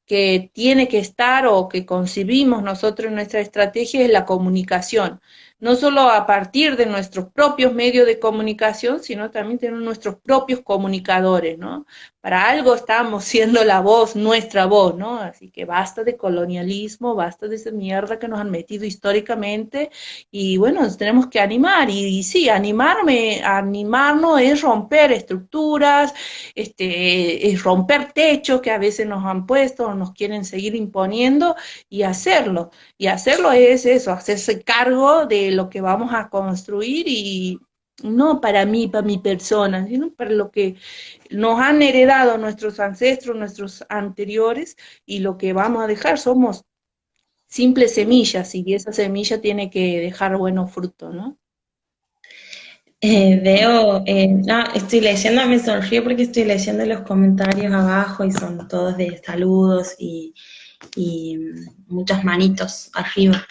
que tiene que estar o que concibimos nosotros en nuestra estrategia es la comunicación. No solo a partir de nuestros propios medios de comunicación, sino también tener nuestros propios comunicadores, ¿no? Para algo estamos siendo la voz, nuestra voz, ¿no? Así que basta de colonialismo, basta de esa mierda que nos han metido históricamente y bueno, nos tenemos que animar y sí, animarnos es romper estructuras, es romper techos que a veces nos han puesto o nos quieren seguir imponiendo y hacerlo. Y hacerlo es eso, hacerse cargo de lo que vamos a construir y no para mí, para mi persona, sino para lo que nos han heredado nuestros ancestros, nuestros anteriores y lo que vamos a dejar somos simples semillas y esa semilla tiene que dejar buenos frutos, ¿no? No, estoy leyendo, me sonrío porque estoy leyendo los comentarios abajo y son todos de saludos y muchas manitos arriba.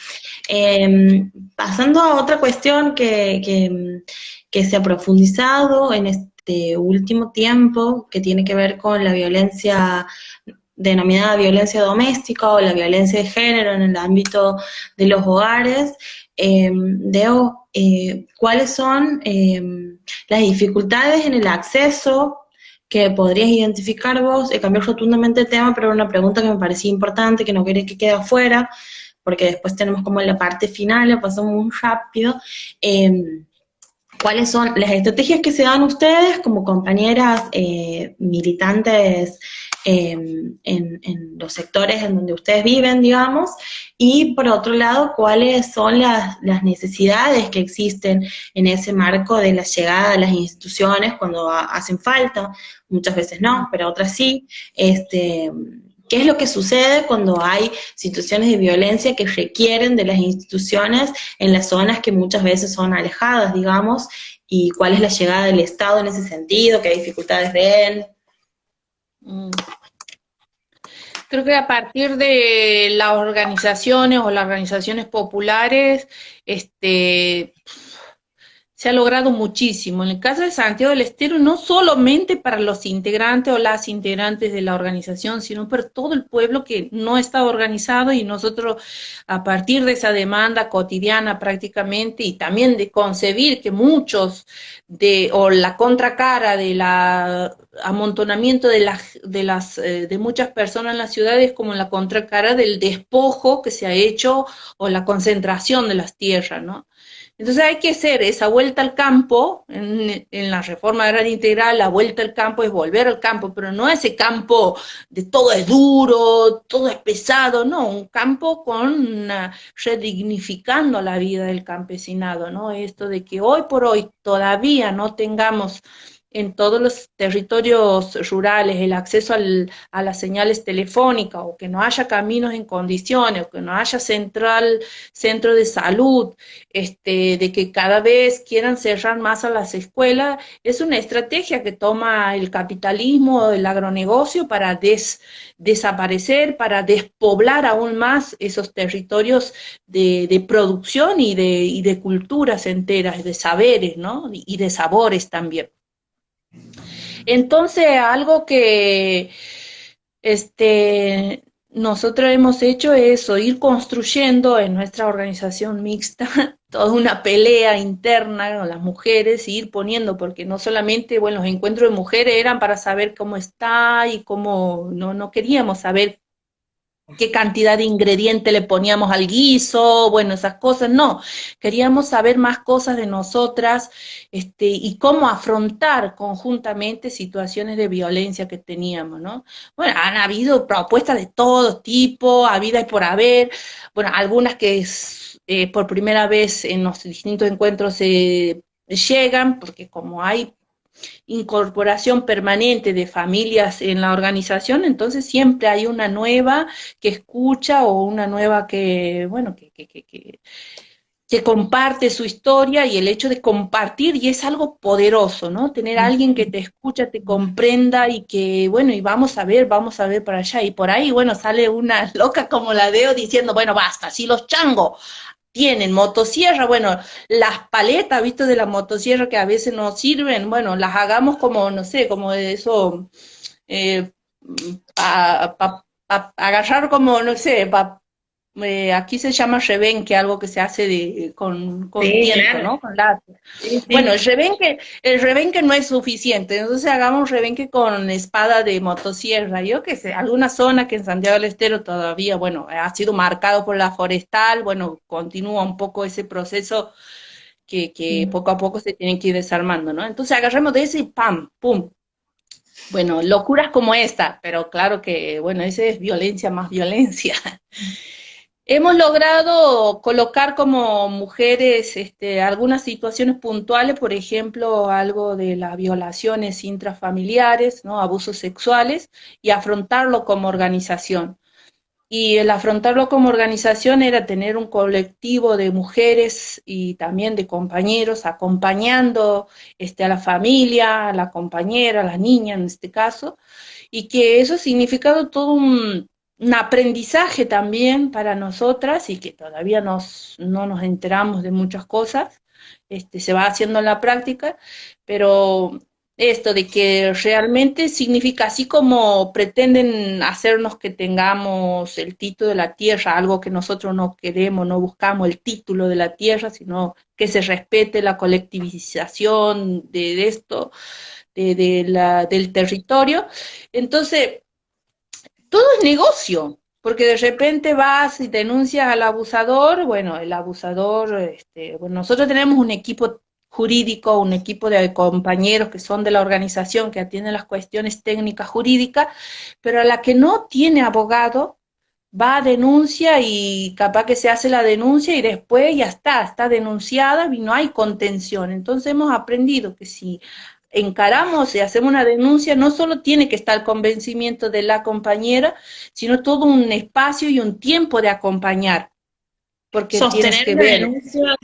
Pasando a otra cuestión que se ha profundizado en este último tiempo, que tiene que ver con la violencia denominada violencia doméstica o la violencia de género en el ámbito de los hogares. ¿Cuáles son las dificultades en el acceso que podrías identificar vos? Cambió rotundamente el tema, pero una pregunta que me parecía importante, que no quería que quede afuera, porque después tenemos como en la parte final, lo pasamos muy rápido. ¿Cuáles son las estrategias que se dan ustedes como compañeras militantes en los sectores en donde ustedes viven, digamos, y por otro lado, cuáles son las necesidades que existen en ese marco de la llegada de las instituciones cuando hacen falta, muchas veces no, pero otras sí, qué es lo que sucede cuando hay situaciones de violencia que requieren de las instituciones en las zonas que muchas veces son alejadas, digamos, y cuál es la llegada del Estado en ese sentido, qué dificultades ven. Mm. Creo que a partir de las organizaciones o las organizaciones populares, se ha logrado muchísimo. En el caso de Santiago del Estero, no solamente para los integrantes o las integrantes de la organización, sino para todo el pueblo que no está organizado, y nosotros, a partir de esa demanda cotidiana prácticamente, y también de concebir que muchos o la contracara de la amontonamiento de muchas personas en las ciudades, como la contracara del despojo que se ha hecho o la concentración de las tierras, ¿no? Entonces hay que hacer esa vuelta al campo, en la reforma agraria integral, la vuelta al campo es volver al campo, pero no ese campo de todo es duro, todo es pesado, no, un campo redignificando la vida del campesinado, ¿no? Esto de que hoy por hoy todavía no tengamos en todos los territorios rurales el acceso a las señales telefónicas, o que no haya caminos en condiciones, o que no haya centro de salud, de que cada vez quieran cerrar más a las escuelas, es una estrategia que toma el capitalismo, el agronegocio, para desaparecer, para despoblar aún más esos territorios de producción y de culturas enteras, de saberes, ¿no? Y de sabores también. Entonces, algo que nosotros hemos hecho es eso, ir construyendo en nuestra organización mixta toda una pelea interna con las mujeres, y ir poniendo, porque no solamente, bueno, los encuentros de mujeres eran para saber cómo está y cómo, no queríamos saber qué cantidad de ingrediente le poníamos al guiso, bueno, esas cosas, no. Queríamos saber más cosas de nosotras, y cómo afrontar conjuntamente situaciones de violencia que teníamos, ¿no? Bueno, han habido propuestas de todo tipo, habida y por haber, bueno, algunas que por primera vez en los distintos encuentros se llegan, porque como hay incorporación permanente de familias en la organización, entonces siempre hay una nueva que escucha, o una nueva que, bueno, que comparte su historia, y el hecho de compartir, y es algo poderoso, ¿no? Tener a alguien que te escucha, te comprenda, y que, bueno, y vamos a ver para allá, y por ahí, bueno, sale una loca como la Deo diciendo, bueno, basta, si los changos tienen motosierra, bueno, las paletas, ¿viste? De la motosierra que a veces no sirven, bueno, las hagamos como, no sé, como de eso, eh, agarrar como, no sé, aquí se llama rebenque, algo que se hace con Sí, tiento, claro. ¿no? Con láser. Sí, Bueno, sí. el rebenque no es suficiente, entonces hagamos rebenque con espada de motosierra. Yo qué sé, alguna zona que en Santiago del Estero todavía, bueno, ha sido marcado por la forestal, bueno, continúa un poco ese proceso que poco a poco se tienen que ir desarmando, ¿no? Entonces agarremos de ese y ¡pam! ¡Pum! Bueno, locuras como esta, pero claro que, bueno, esa es violencia más violencia. Hemos logrado colocar como mujeres, algunas situaciones puntuales, por ejemplo, algo de las violaciones intrafamiliares, ¿no? Abusos sexuales, y afrontarlo como organización. Y el afrontarlo como organización era tener un colectivo de mujeres y también de compañeros acompañando, a la familia, a la compañera, a la niña en este caso, y que eso ha significado todo un aprendizaje también para nosotras, y que todavía no nos enteramos de muchas cosas, se va haciendo en la práctica, pero esto de que realmente significa, así como pretenden hacernos que tengamos el título de la tierra, algo que nosotros no queremos, no buscamos el título de la tierra, sino que se respete la colectivización de esto, del territorio. Entonces, todo es negocio, porque de repente vas y denuncias al abusador, bueno, el abusador, bueno, nosotros tenemos un equipo jurídico, un equipo de compañeros que son de la organización que atienden las cuestiones técnicas jurídicas, pero a la que no tiene abogado, va a denuncia y capaz que se hace la denuncia y después ya está denunciada y no hay contención. Entonces hemos aprendido que si encaramos y hacemos una denuncia, no solo tiene que estar el convencimiento de la compañera, sino todo un espacio y un tiempo de acompañar, porque tienes Sostener que una ver. denuncia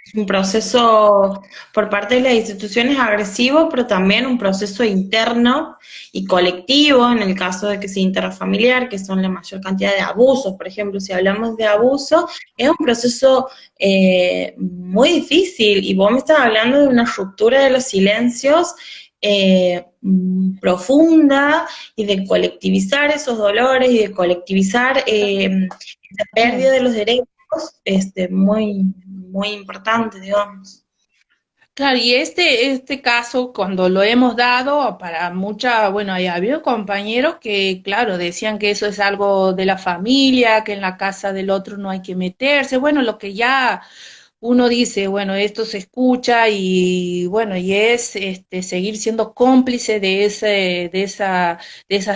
es un proceso por parte de las instituciones agresivo, pero también un proceso interno y colectivo, en el caso de que sea interfamiliar, que son la mayor cantidad de abusos. Por ejemplo, si hablamos de abuso, es un proceso muy difícil, y vos me estás hablando de una ruptura de los silencios profunda, y de colectivizar esos dolores, y de colectivizar esa pérdida de los derechos, muy, muy importante, digamos. Claro, y este caso, cuando lo hemos dado para mucha, bueno, hay habido compañeros que, claro, decían que eso es algo de la familia, que en la casa del otro no hay que meterse, bueno, lo que ya uno dice, bueno, esto se escucha y bueno, y es seguir siendo cómplice de esa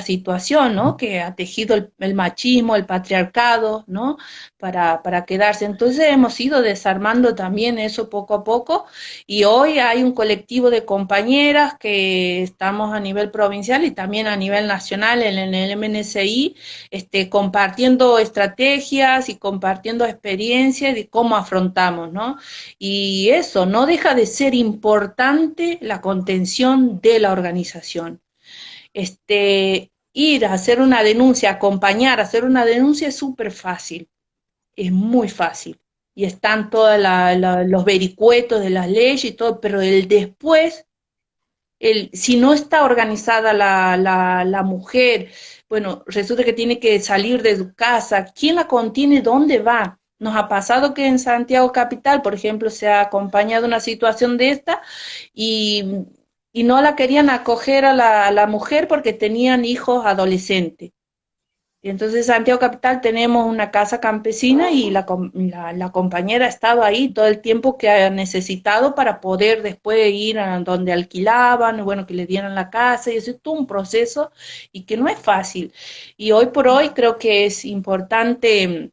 situación, ¿no? Que ha tejido el machismo, el patriarcado, ¿no? Para quedarse. Entonces hemos ido desarmando también eso poco a poco, y hoy hay un colectivo de compañeras que estamos a nivel provincial y también a nivel nacional en el MNCI, compartiendo estrategias y compartiendo experiencias de cómo afrontamos, ¿no? Y eso, no deja de ser importante la contención de la organización. Ir a hacer una denuncia, acompañar a hacer una denuncia es súper fácil, es muy fácil. Y están todos los vericuetos de las leyes y todo, pero el después, si no está organizada la mujer, bueno, resulta que tiene que salir de su casa, ¿quién la contiene? ¿Dónde va? Nos ha pasado que en Santiago Capital, por ejemplo, se ha acompañado una situación de esta y, y no la querían acoger a la mujer porque tenían hijos adolescentes. Y entonces en Santiago Capital tenemos una casa campesina y la compañera ha estado ahí todo el tiempo que ha necesitado para poder después ir a donde alquilaban, bueno, que le dieran la casa, y eso es todo un proceso y que no es fácil. Y hoy por hoy creo que es importante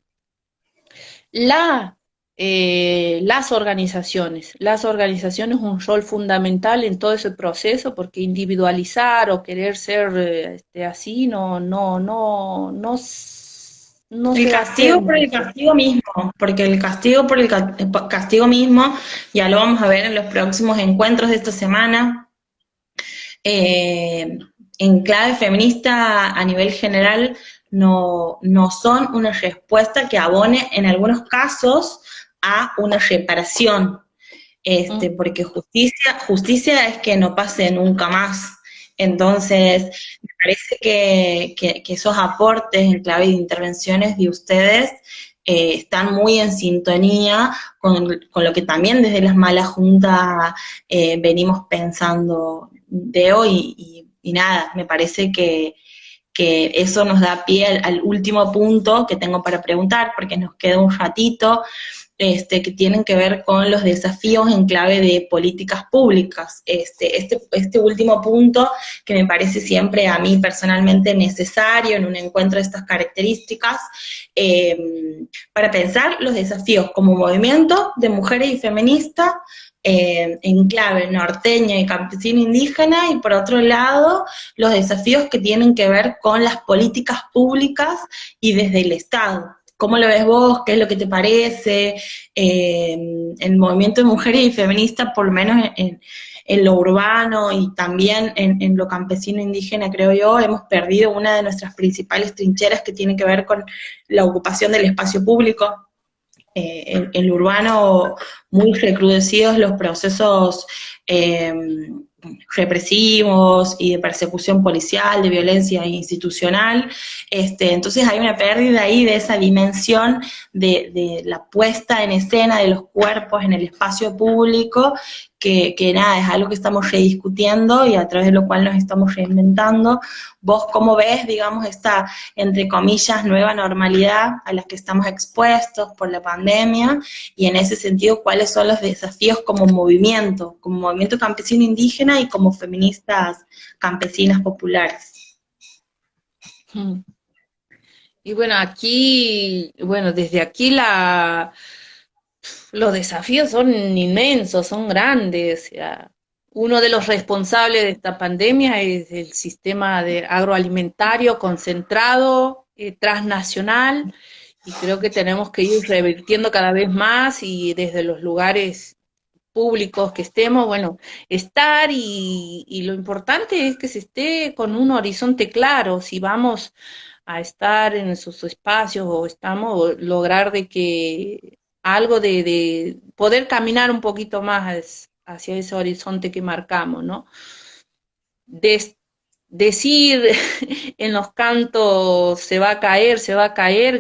la, las organizaciones un rol fundamental en todo ese proceso, porque individualizar o querer ser así no El se va a hacer castigo por el mucho. castigo mismo, porque el castigo por el castigo mismo, ya lo vamos a ver en los próximos encuentros de esta semana, eh, en clave feminista a nivel general, no son una respuesta que abone en algunos casos a una reparación, Mm. porque justicia es que no pase nunca más. Entonces, me parece que esos aportes en clave de intervenciones de ustedes están muy en sintonía con lo que también desde las malas juntas venimos pensando de hoy, y nada, me parece que eso nos da pie al último punto que tengo para preguntar, porque nos queda un ratito, que tienen que ver con los desafíos en clave de políticas públicas. Este último punto, que me parece siempre a mí personalmente necesario en un encuentro de estas características, para pensar los desafíos como movimiento de mujeres y feministas, en clave norteña y campesina indígena, y por otro lado, los desafíos que tienen que ver con las políticas públicas y desde el Estado. ¿Cómo lo ves vos? ¿Qué es lo que te parece? El movimiento de mujeres y feministas, por lo menos en lo urbano y también en lo campesino indígena, creo yo, hemos perdido una de nuestras principales trincheras, que tiene que ver con la ocupación del espacio público. En lo urbano, muy recrudecidos los procesos eh, represivos y de persecución policial, de violencia institucional. Entonces hay una pérdida ahí de esa dimensión de la puesta en escena de los cuerpos en el espacio público, que nada, es algo que estamos rediscutiendo y a través de lo cual nos estamos reinventando. ¿Vos cómo ves, digamos, esta, entre comillas, nueva normalidad a la que estamos expuestos por la pandemia? Y en ese sentido, ¿cuáles son los desafíos como movimiento campesino indígena y como feministas campesinas populares? Mm. Y bueno, aquí, bueno, desde aquí los desafíos son inmensos, son grandes. O sea, uno de los responsables de esta pandemia es el sistema de agroalimentario concentrado, transnacional, y creo que tenemos que ir revirtiendo cada vez más y desde los lugares públicos que estemos, bueno, estar y lo importante es que se esté con un horizonte claro, si vamos a estar en esos espacios o estamos, lograr de que algo de poder caminar un poquito más hacia ese horizonte que marcamos, ¿no? Des- decir en los cantos se va a caer,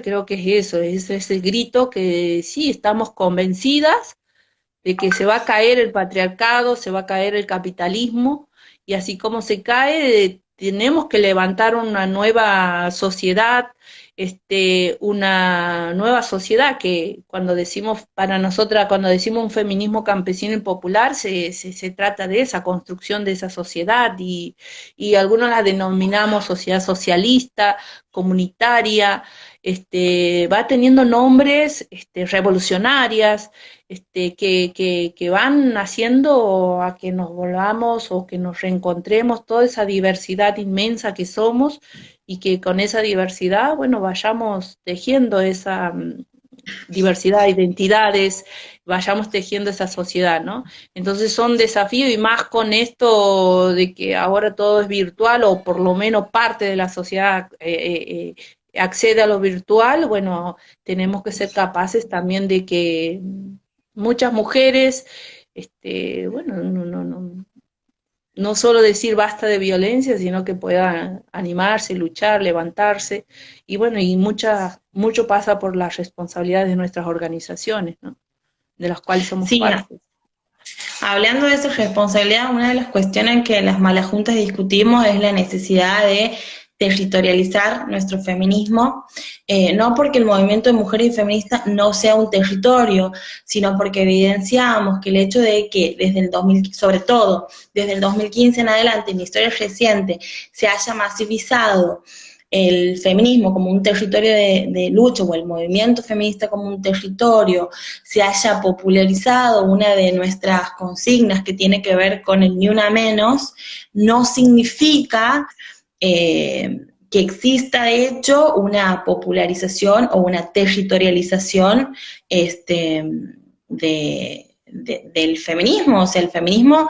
creo que es eso, es ese grito que sí, estamos convencidas de que se va a caer el patriarcado, se va a caer el capitalismo, y así como se cae, tenemos que levantar una nueva sociedad, una nueva sociedad que cuando decimos, para nosotras, cuando decimos un feminismo campesino y popular, se trata de esa construcción de esa sociedad, y algunos la denominamos sociedad socialista, comunitaria, va teniendo nombres revolucionarias, que van haciendo a que nos volvamos o que nos reencontremos toda esa diversidad inmensa que somos y que con esa diversidad, bueno, vayamos tejiendo esa diversidad de identidades, vayamos tejiendo esa sociedad, ¿no? Entonces son desafíos y más con esto de que ahora todo es virtual o por lo menos parte de la sociedad accede a lo virtual, bueno, tenemos que ser capaces también de que muchas mujeres, bueno, no solo decir basta de violencia, sino que puedan animarse, luchar, levantarse, y bueno, y mucho pasa por las responsabilidades de nuestras organizaciones, ¿no? De las cuales somos Sí, parte. hablando de esa responsabilidad, una de las cuestiones que en las malas juntas discutimos es la necesidad de territorializar nuestro feminismo, no porque el movimiento de mujeres y feministas no sea un territorio, sino porque evidenciamos que el hecho de que desde el 2000, sobre todo desde el 2015 en adelante, en la historia reciente, se haya masivizado el feminismo como un territorio de lucha o el movimiento feminista como un territorio, se haya popularizado una de nuestras consignas que tiene que ver con el ni una menos, no significa que exista de hecho una popularización o una territorialización del feminismo. O sea, el feminismo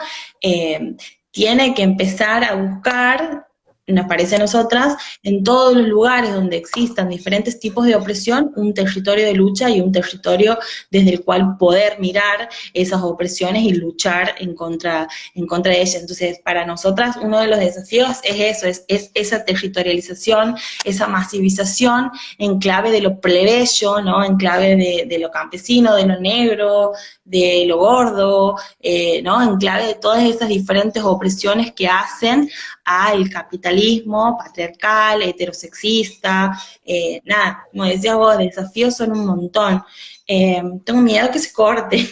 tiene que empezar a buscar, nos parece a nosotras, en todos los lugares donde existan diferentes tipos de opresión, un territorio de lucha y un territorio desde el cual poder mirar esas opresiones y luchar en contra de ellas. Entonces, para nosotras, uno de los desafíos es eso, es esa territorialización, esa masivización en clave de lo plebeyo, ¿no? En clave de lo campesino, de lo negro, de lo gordo, ¿no? En clave de todas esas diferentes opresiones que hacen al capitalismo patriarcal, heterosexista, nada, como decías vos, desafíos son un montón. Tengo miedo que se corte,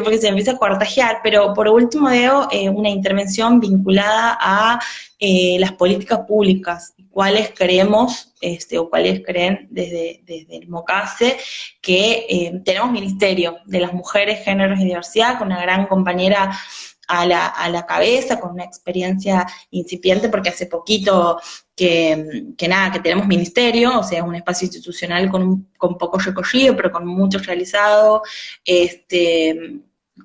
porque se empieza a cortajear, pero por último veo una intervención vinculada a las políticas públicas, cuáles creemos, o cuáles creen desde el MOCASE, que tenemos Ministerio de las Mujeres, Géneros y Diversidad, con una gran compañera a la cabeza, con una experiencia incipiente, porque hace poquito que nada, que tenemos ministerio, o sea, es un espacio institucional con poco recorrido, pero con mucho realizado.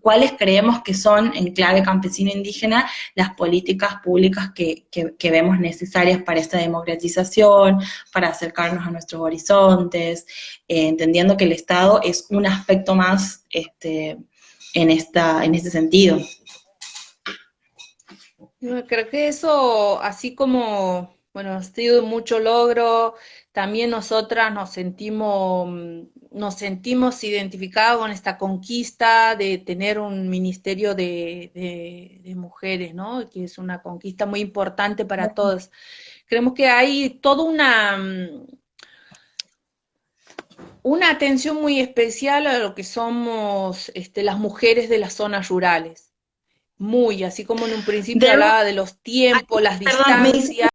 ¿Cuáles creemos que son, en clave campesino indígena, las políticas públicas que vemos necesarias para esta democratización, para acercarnos a nuestros horizontes, entendiendo que el Estado es un aspecto más en este sentido? Yo creo que eso, así como Bueno, ha sido mucho logro. También nosotras nos sentimos identificadas con esta conquista de tener un ministerio de mujeres, ¿no? Que es una conquista muy importante para todas. Creemos que hay toda una atención muy especial a lo que somos las mujeres de las zonas rurales. Muy, así como en un principio Debo, hablaba de los ay, tiempos, las perdón, me distancias.